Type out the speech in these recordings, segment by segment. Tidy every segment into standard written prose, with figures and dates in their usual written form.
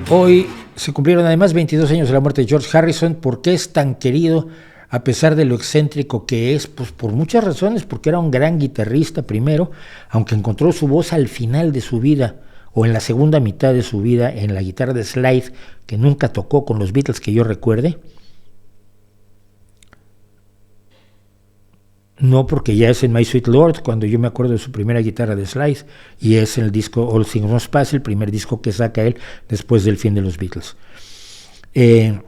Hoy se cumplieron además 22 años de la muerte de George Harrison. ¿Por qué es tan querido a pesar de lo excéntrico que es? Pues por muchas razones, porque era un gran guitarrista primero, aunque encontró su voz al final de su vida, o en la segunda mitad de su vida, en la guitarra de slide, que nunca tocó con los Beatles que yo recuerde. No, porque ya es en My Sweet Lord, cuando yo me acuerdo de su primera guitarra de slide, y es en el disco All Things Must Pass, el primer disco que saca él después del fin de los Beatles. Pero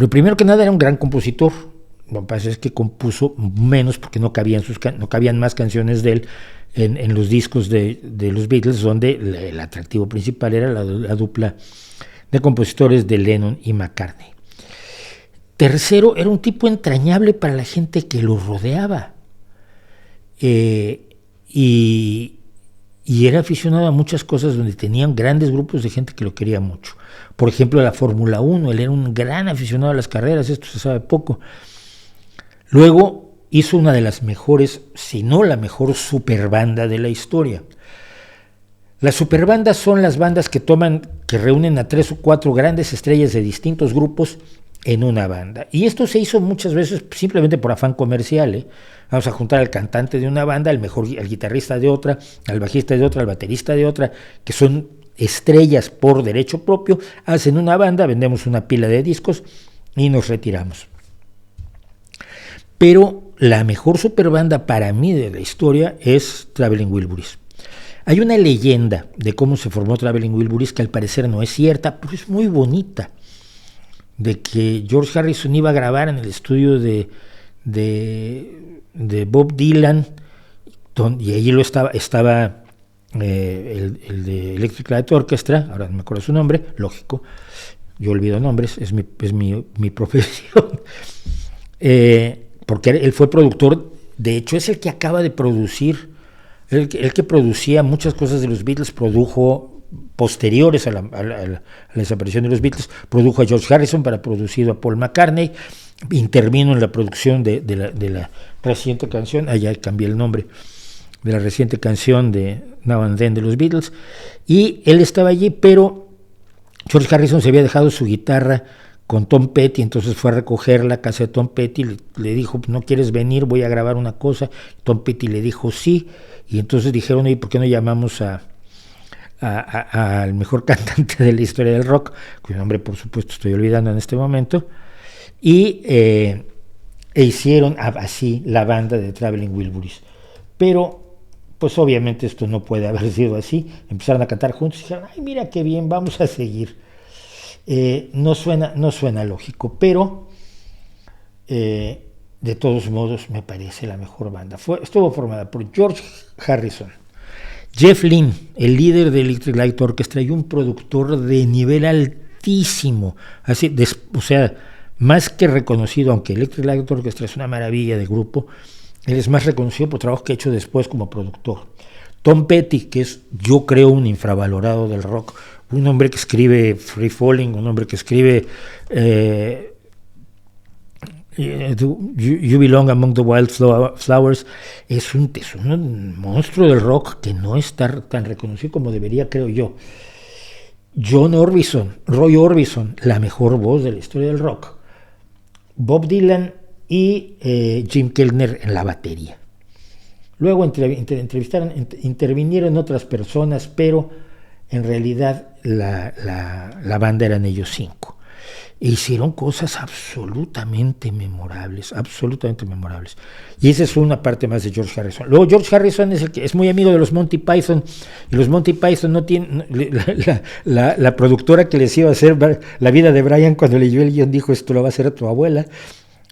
primero que nada era un gran compositor. Lo que pasa es que compuso menos porque no cabían más canciones de él en los discos de los Beatles, donde el atractivo principal era la dupla de compositores de Lennon y McCartney. Tercero, era un tipo entrañable para la gente que lo rodeaba, y era aficionado a muchas cosas donde tenían grandes grupos de gente que lo quería mucho. Por ejemplo, la Fórmula 1, él era un gran aficionado a las carreras, esto se sabe poco. Luego hizo una de las mejores, si no la mejor superbanda de la historia. Las superbandas son las bandas que reúnen a 3 o 4 grandes estrellas de distintos grupos en una banda. Y esto se hizo muchas veces simplemente por afán comercial. Vamos a juntar al cantante de una banda, al guitarrista de otra, al bajista de otra, al baterista de otra, que son estrellas por derecho propio, hacen una banda, vendemos una pila de discos y nos retiramos. Pero la mejor superbanda para mí de la historia es Traveling Wilburys. Hay una leyenda de cómo se formó Traveling Wilburys que al parecer no es cierta, pero es muy bonita, de que George Harrison iba a grabar en el estudio de Bob Dylan, y allí estaba el de Electric Light Orchestra, ahora no me acuerdo su nombre, lógico, yo olvido nombres, es mi profesión, porque él fue productor, de hecho es el que acaba de producir, el que producía muchas cosas de los Beatles, produjo posteriores a la desaparición de los Beatles, produjo a George Harrison para producido a Paul McCartney, intervino en la producción de la reciente canción, ya cambié el nombre, de la reciente canción de Now and Then de los Beatles, y él estaba allí, pero George Harrison se había dejado su guitarra con Tom Petty, entonces fue a recoger la casa de Tom Petty, le dijo, ¿no quieres venir? Voy a grabar una cosa. Tom Petty le dijo sí, y entonces dijeron, ¿y por qué no llamamos al mejor cantante de la historia del rock, cuyo nombre por supuesto estoy olvidando en este momento, y hicieron así la banda de Traveling Wilburys? Pero pues obviamente esto no puede haber sido así. Empezaron a cantar juntos y dijeron, ay, mira qué bien, vamos a seguir. No suena lógico, pero de todos modos me parece la mejor banda. Estuvo formada por George Harrison, Jeff Lynne, el líder de Electric Light Orchestra y un productor de nivel altísimo, así, o sea, más que reconocido, aunque Electric Light Orchestra es una maravilla de grupo, él es más reconocido por trabajo que ha hecho después como productor. Tom Petty, que es, yo creo, un infravalorado del rock, un hombre que escribe Free Falling, un hombre que escribe You Belong Among the Wild Flowers, es un monstruo del rock que no está tan reconocido como debería, creo yo. Roy Orbison, la mejor voz de la historia del rock. Bob Dylan y Jim Kellner en la batería. Luego intervinieron otras personas, pero en realidad la banda eran ellos 5. E hicieron cosas absolutamente memorables. Y esa es una parte más de George Harrison. Luego George Harrison es el que es muy amigo de los Monty Python, y los Monty Python no tienen, la productora que les iba a hacer la vida de Brian, cuando leyó el guión dijo, esto lo va a hacer a tu abuela,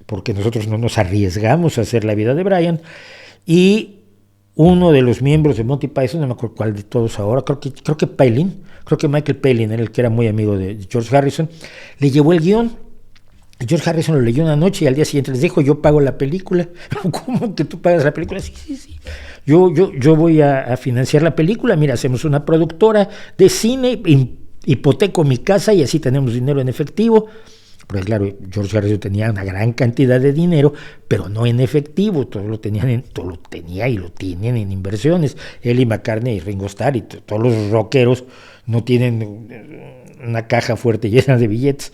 porque nosotros no nos arriesgamos a hacer la vida de Brian. Y uno de los miembros de Monty Python, no me acuerdo cuál de todos ahora, creo que Michael Palin era el que era muy amigo de George Harrison, le llevó el guión. George Harrison lo leyó una noche y al día siguiente les dijo, yo pago la película. ¿Cómo que tú pagas la película? Sí. Yo voy a financiar la película, mira, hacemos una productora de cine, hipoteco mi casa y así tenemos dinero en efectivo. porque claro, George Harrison tenía una gran cantidad de dinero, pero no en efectivo, todo lo tenía y lo tienen en inversiones. Él y McCartney y Ringo Starr y todos los rockeros no tienen una caja fuerte llena de billetes.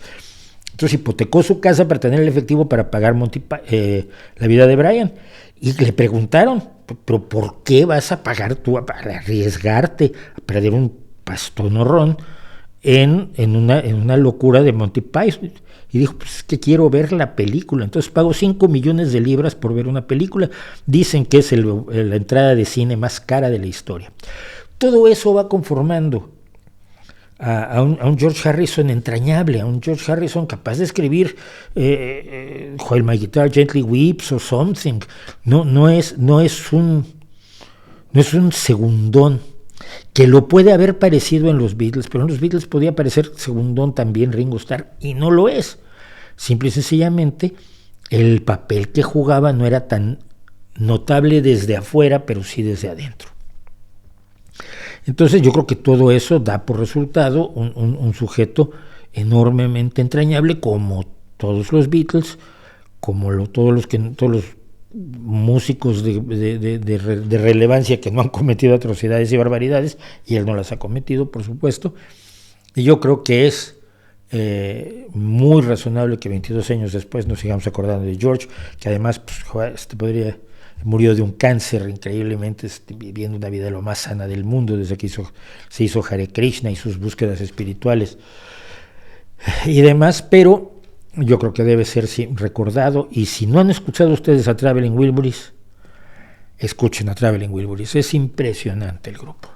Entonces hipotecó su casa para tener el efectivo para pagar La vida de Brian. Y le preguntaron, ¿pero por qué vas a pagar tú, a arriesgarte a perder un pastonorrón en una locura de Monty Python? Y dijo, pues es que quiero ver la película, entonces pago 5 millones de libras por ver una película. Dicen que es la entrada de cine más cara de la historia. Todo eso va conformando a un George Harrison entrañable, a un George Harrison capaz de escribir While My Guitar Gently Weeps o Something. No es un segundón, que lo puede haber parecido en los Beatles, pero en los Beatles podía parecer segundón también Ringo Starr, y no lo es. Simple y sencillamente el papel que jugaba no era tan notable desde afuera, pero sí desde adentro. Entonces yo creo que todo eso da por resultado un sujeto enormemente entrañable, como todos los Beatles, como todos los músicos de relevancia que no han cometido atrocidades y barbaridades, y él no las ha cometido, por supuesto. Y yo creo que es muy razonable que 22 años después nos sigamos acordando de George, que además pues, murió de un cáncer increíblemente, viviendo una vida lo más sana del mundo desde que se hizo Hare Krishna y sus búsquedas espirituales y demás, pero yo creo que debe ser recordado. Y si no han escuchado ustedes a Traveling Wilburys, escuchen a Traveling Wilburys, es impresionante el grupo.